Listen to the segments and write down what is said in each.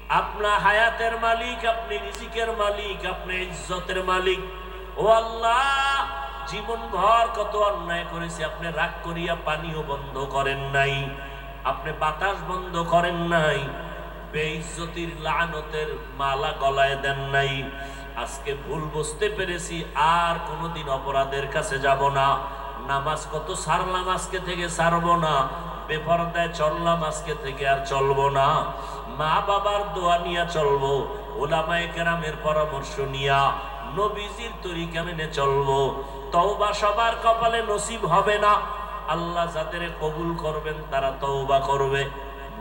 আপনার হায়াতের মালিক, আপনি রিজিকের মালিক, আপনি ইজ্জতের মালিক। ও আল্লাহ, জীবন ভর কত অন্যায় করেছি, আপনি রাগ করিয়া পানিও বন্ধ করেন নাই, আপনি বাতাস বন্ধ করেন নাই, বেইজ্জতির লানতের মালা গলায় দেন নাই। আজকে ভুল বুঝতে পেরেছি, আর কোনোদিন অপরাধের কাছে যাব না। নামাজ কত ছাড়লাম, আজকে থেকে ছাড়বো না। বেপরদায় চললাম, আজকে থেকে আর চলবো না। মা বাবার দোয়া নিয়ে চলবো, ওলামায়ে কেরামের পরামর্শ নিয়া নবীজির তরিকা মেনে চলবো। তওবা সবার কপালে নসিব হবে না। আল্লাহ যাদের কবুল করবেন তারা তওবা করবে।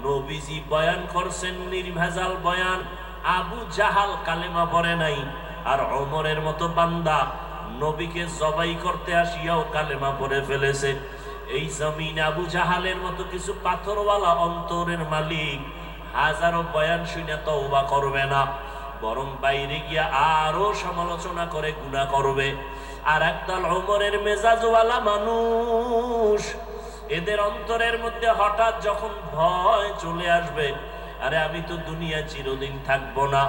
নবীজি বয়ান করছেন নির্ভেজাল বয়ান। আবু জাহাল কালেমা পড়ে নাই, আর ওমরের মতো বান্দা নবীকে জবাই করতে আসিয়াও কালেমা পড়ে ফেলেছে। এই জমিনে আবু জাহালের মতো কিছু পাথরওয়ালা অন্তরের মালিক হাজারো বয়ান শুনে তওবা করবে না, বরং বাইরে গিয়া আরো সমালোচনা করে গুনাহ করবে। আর একদল ওমরের মেজাজওয়ালা মানুষ, এদের অন্তরের মধ্যে হঠাৎ যখন ভয় চলে আসবে, আরে আমি তো দুনিয়া চিরদিন থাকবো না,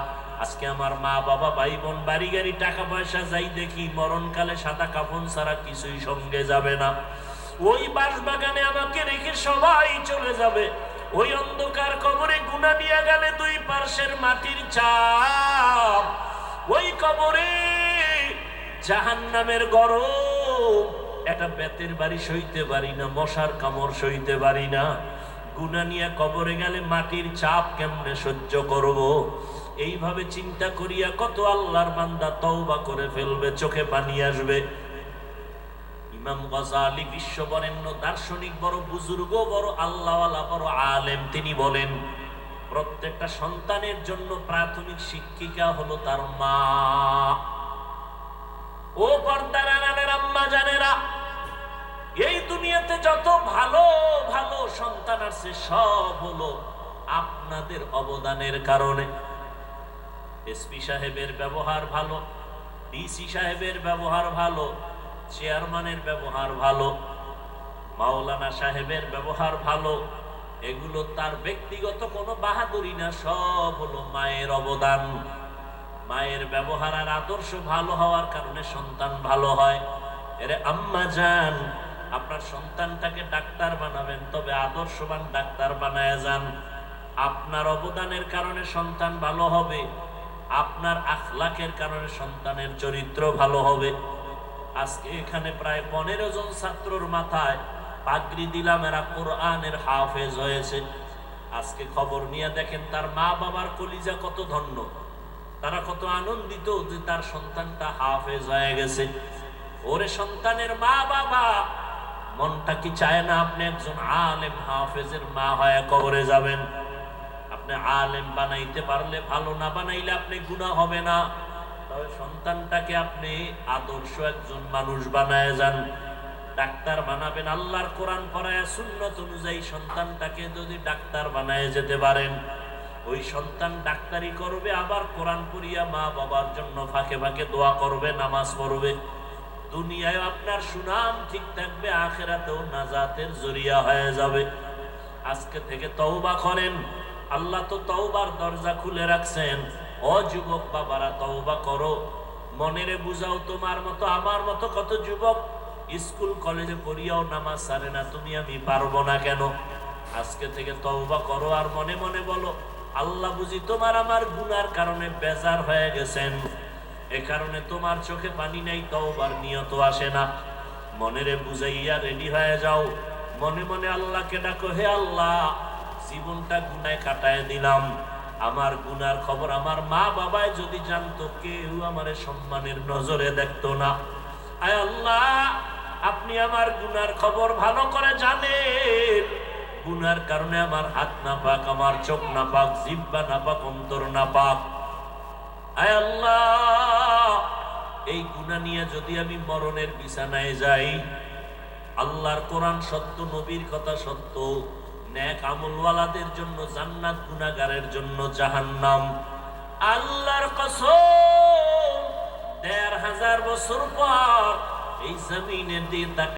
আজকে আমার মা বাবা ভাই বোন বাড়ি গাড়ি টাকা পয়সা যাই দেখি, মরণকালে সাদা কাফন ছাড়া কিছুই সঙ্গে যাবে না। ওই বাঁশবাগানে আমাকে রেখে সবাই চলে যাবে। ওই অন্ধকার কবরে গুনাহ নিয়ে গেলে দুই পার্শ্বের মাটির চাপ, ওই কবরে জাহান্নামের গরম, একটা বেতের বাড়ি সইতে পারি না, মশার কামড় সইতে পারি না। গুনাহ নিয়ে কবরে গেলে মাটির চাপ কেমনে সহ্য করব? এইভাবে চিন্তা করিয়া কত আল্লাহর বান্দা তওবা করে ফেলবে, চোখে পানি আসবে। ইমাম গজালি বিশ্ববরেণ্য দার্শনিক, বড় বুজুর্গ, বড় আল্লাহওয়ালা, বড় আলেম, তিনি বলেন প্রত্যেকটা সন্তানের জন্য প্রাথমিক শিক্ষিকা হলো তার মা। ও পর্দার আড়ালের আম্মা জানেরা, এই দুনিয়াতে যত ভালো ভালো সন্তান আছে সব হলো আপনাদের অবদানের কারণে। এসপি সাহেবের ব্যবহার ভালো, ডিসি সাহেবের ব্যবহার ভালো, চেয়ারম্যানের ব্যবহার ভালো, মাওলানা সাহেবের ব্যবহার ভালো, এগুলো তার ব্যক্তিগত কোনো বাহাদুরি না, সব হলো মায়ের অবদান। মায়ের ব্যবহার আর আদর্শ ভালো হওয়ার কারণে সন্তান ভালো হয়। এরে আম্মা জান, আপনার সন্তানটাকে ডাক্তার বানাবেন, তবে আদর্শবান ডাক্তার বানায় যান। আপনার অবদানের কারণে সন্তান ভালো হবে, আপনার আখলাকের কারণে সন্তানের চরিত্র ভালো হবে। আজকে এখানে প্রায় 15 জন ছাত্রর মাথায় পাগড়ি দিলাম, এরা কোরআনের হাফেজ হয়েছে। আজকে খবর নিয়ে দেখেন তার মা বাবার কলিজা কত ধন্য, তারা কত আনন্দিত যে তার সন্তানটা হাফেজ হয়ে গেছে। ওরে সন্তানের মা বাবা, মনটা কি চায় না আপনি একজন আলেম হাফেজের মা হয়ে কবরে যাবেন? আপনি আলেম বানাইতে পারলে ভালো, না বানাইলে আপনি গুনাহ হবে না। তবে সন্তানটাকে আপনি আদর্শ একজন মানুষ বানায় যান। ডাক্তার বানাবেন, আল্লাহর কোরআন পড়ায় সুন্নত অনুযায়ী সন্তানটাকে যদি ডাক্তার বানায় যেতে পারেন, ওই সন্তান ডাক্তারি করবে, আবার কোরআন পড়িয়া মা বাবার জন্য ফাঁকে ফাঁকে দোয়া করবে, নামাজ পড়বে। দুনিয়ায় আপনার সুনাম ঠিক থাকবে, আখিরাতেও নাজাতের জরিয়া হয়ে যাবে। আজকে থেকে তওবা করেন। আল্লাহ তো তওবার দরজা খুলে রাখছেন। ও যুবক বাবারা, তওবা করো, মনেরে বুঝাও। তোমার মতো আমার মতো কত যুবক স্কুল কলেজে পড়িয়াও নামাজ ছাড়ে না, তুমি আমি পারবো না কেন? আজকে থেকে তওবা করো, আর মনে মনে বলো, আল্লাহ বুঝি তোমার আমার গুনার কারণে বেজার হয়ে গেছেন, এ কারণে তোমার চোখে পানি নাই, তওবার নিয়ত আসে না। মনেরে বুঝাইয়া রেডি হয়ে যাও, মনে মনে আল্লাহকে ডাকো, হে আল্লাহ, জীবনটা গুনায় কাটায় দিলাম, আমার গুনার খবর আমার মা বাবায় যদি জানতো, কেউ আমারে সম্মানের নজরে দেখতো না। আয় আল্লাহ, আপনি আমার গুনার খবর ভালো করে জানেন। গুনার কারণে আমার হাত না পাক, আমার চোখ না পাক, জিহ্বা না পাক, অন্তর না পাক। আয় আল্লাহ, এই গুনাহ নিয়ে যদি আমি মরণের বিছানায় যাই, আল্লাহর কোরআন সত্য, নবীর কথা সত্য, নেক আমলওয়ালাদের জন্য জান্নাত, গুনাহগারের জন্য জাহান্নাম। আল্লাহর কসম, 1500 বছর পর এই জমিনে দিয়ে